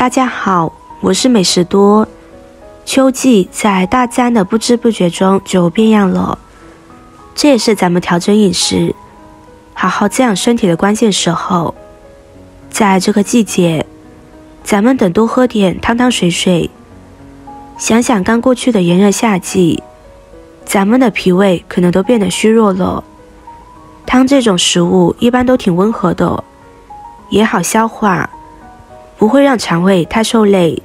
大家好，我是美食多。秋季在大自然的不知不觉中就变样了，这也是咱们调整饮食、好好滋养身体的关键时候。在这个季节，咱们得多喝点汤汤水水。想想刚过去的炎热夏季，咱们的脾胃可能都变得虚弱了。汤这种食物一般都挺温和的，也好消化，不会让肠胃太受累，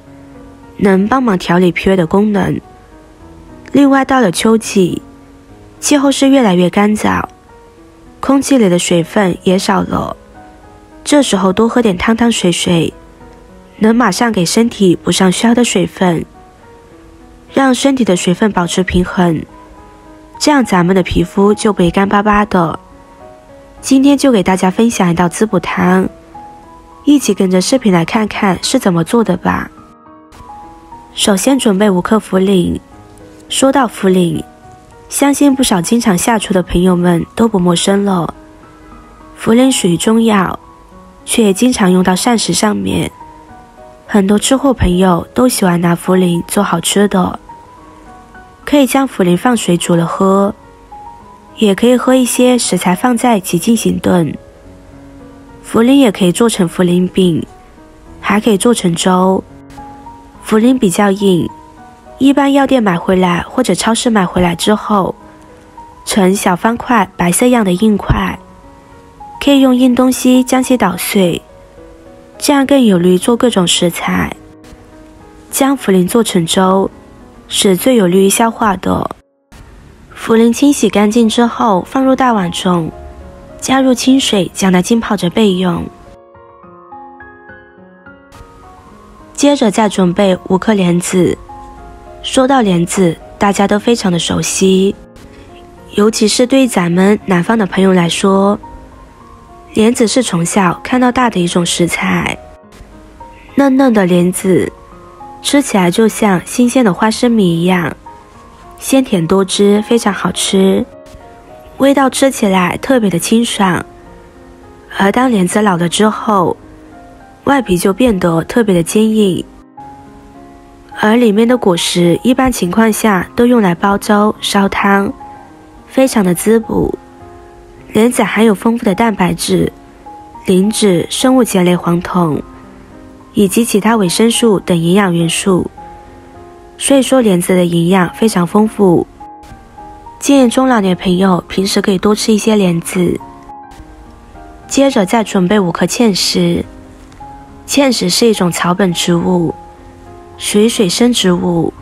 能帮忙调理脾胃的功能。另外，到了秋季，气候是越来越干燥，空气里的水分也少了，这时候多喝点汤汤水水，能马上给身体补上需要的水分，让身体的水分保持平衡，这样咱们的皮肤就不会干巴巴的。今天就给大家分享一道滋补汤，一起跟着视频来看看是怎么做的吧。首先准备5克茯苓。说到茯苓，相信不少经常下厨的朋友们都不陌生了。茯苓属于中药，却也经常用到膳食上面，很多吃货朋友都喜欢拿茯苓做好吃的。可以将茯苓放水煮了喝，也可以喝一些食材放在一起进行炖。茯苓也可以做成茯苓饼，还可以做成粥。茯苓比较硬，一般药店买回来或者超市买回来之后，成小方块白色样的硬块，可以用硬东西将其捣碎，这样更有利于做各种食材。将茯苓做成粥，是最有利于消化的。茯苓清洗干净之后放入大碗中，加入清水将它浸泡着备用。接着再准备5克莲子。说到莲子，大家都非常的熟悉，尤其是对于咱们南方的朋友来说，莲子是从小看到大的一种食材。嫩嫩的莲子吃起来就像新鲜的花生米一样，鲜甜多汁，非常好吃，味道吃起来特别的清爽。而当莲子老了之后，外皮就变得特别的坚硬，而里面的果实一般情况下都用来煲粥、烧汤，非常的滋补。莲子含有丰富的蛋白质、磷脂、生物碱类黄酮以及其他维生素等营养元素，所以说莲子的营养非常丰富。建议中老年朋友平时可以多吃一些莲子。接着再准备5克芡实。芡实是一种草本植物，属于水生植物，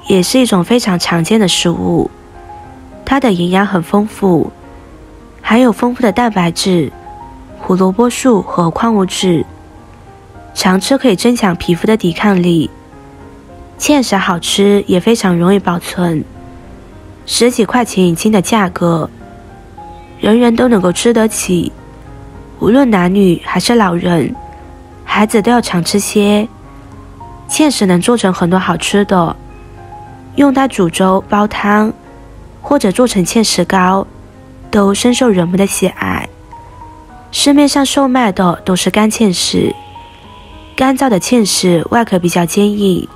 也是一种非常常见的食物。它的营养很丰富，含有丰富的蛋白质、胡萝卜素和矿物质，常吃可以增强皮肤的抵抗力。芡实好吃，也非常容易保存，10几块钱一斤的价格，人人都能够吃得起，无论男女还是老人，孩子都要常吃些。芡实能做成很多好吃的，用它煮粥、煲汤，或者做成芡实糕，都深受人们的喜爱。市面上售卖的都是干芡实，干燥的芡实外壳比较坚硬，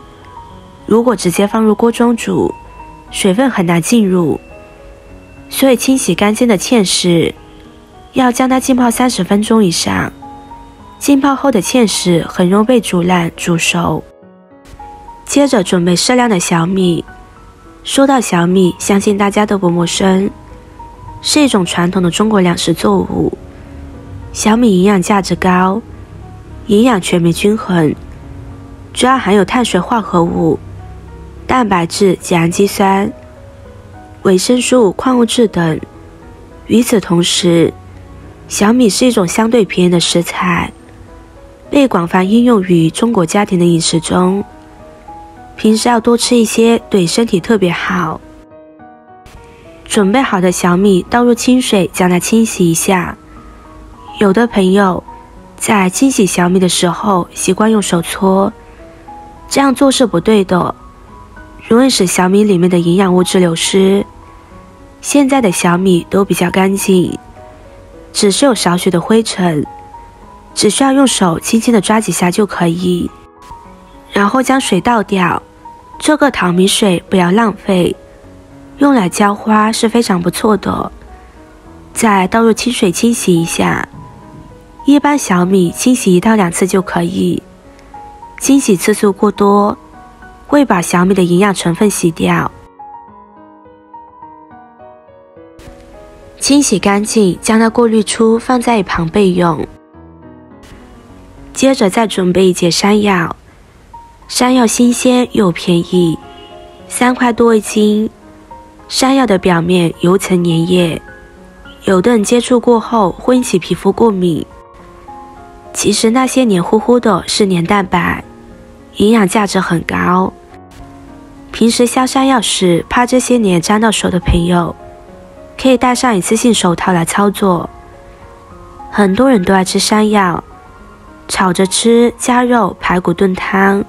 如果直接放入锅中煮，水分很难进入，所以清洗干净的芡实要将它浸泡30分钟以上。浸泡后的芡实很容易被煮烂、煮熟。接着准备适量的小米。说到小米，相信大家都不陌生，是一种传统的中国粮食作物。小米营养价值高，营养全面均衡，主要含有碳水化合物、蛋白质及氨基酸、维生素、矿物质等。与此同时，小米是一种相对便宜的食材，被广泛应用于中国家庭的饮食中，平时要多吃一些，对身体特别好。准备好的小米倒入清水，将它清洗一下。有的朋友在清洗小米的时候习惯用手搓，这样做是不对的，容易使小米里面的营养物质流失。现在的小米都比较干净，只是有少许的灰尘，只需要用手轻轻地抓几下就可以。然后将水倒掉。这个淘米水不要浪费，用来浇花是非常不错的。再倒入清水清洗一下，一般小米清洗1到2次就可以。清洗次数过多，会把小米的营养成分洗掉。清洗干净，将它过滤出，放在一旁备用。接着再准备一节山药，山药新鲜又便宜，3块多1斤。山药的表面有层粘液，有的人接触过后会引起皮肤过敏。其实那些黏糊糊的是黏蛋白，营养价值很高。平时削山药时怕这些黏沾到手的朋友，可以戴上一次性手套来操作。很多人都爱吃山药，炒着吃，加肉、排骨炖汤。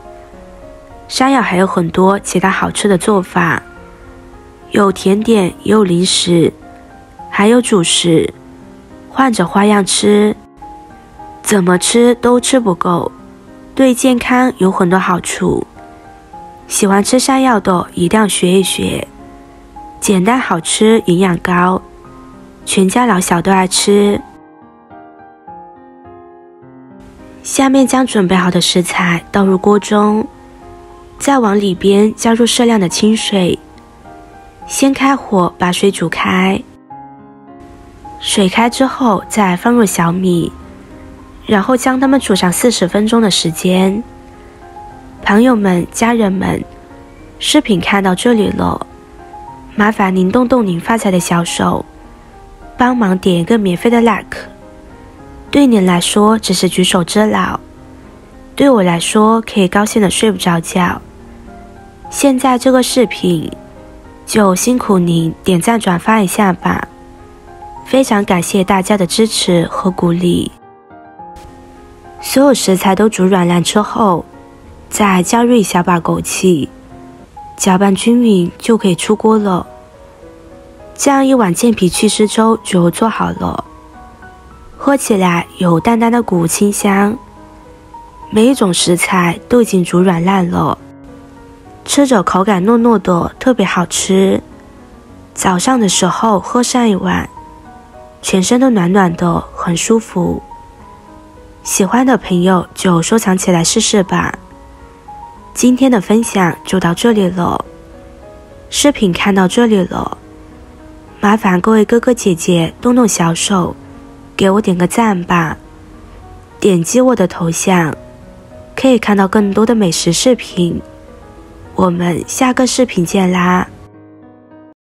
山药还有很多其他好吃的做法，有甜点，也有零食，还有主食，换着花样吃，怎么吃都吃不够，对健康有很多好处。喜欢吃山药的一定要学一学，简单好吃，营养高，全家老小都爱吃。下面将准备好的食材倒入锅中，再往里边加入适量的清水，先开火把水煮开。水开之后再放入小米，然后将它们煮上40分钟的时间。朋友们、家人们，视频看到这里了，麻烦您动动您发财的小手，帮忙点一个免费的 like。对您来说只是举手之劳，对我来说可以高兴的睡不着觉。现在这个视频就辛苦您点赞转发一下吧，非常感谢大家的支持和鼓励。所有食材都煮软烂之后，再加入一小把枸杞，搅拌均匀就可以出锅了。这样一碗健脾祛湿粥就做好了，喝起来有淡淡的谷物清香。每一种食材都已经煮软烂了，吃着口感糯糯的，特别好吃。早上的时候喝上一碗，全身都暖暖的，很舒服。喜欢的朋友就收藏起来试试吧。今天的分享就到这里了，视频看到这里了，麻烦各位哥哥姐姐动动小手，给我点个赞吧。点击我的头像，可以看到更多的美食视频。我们下个视频见啦！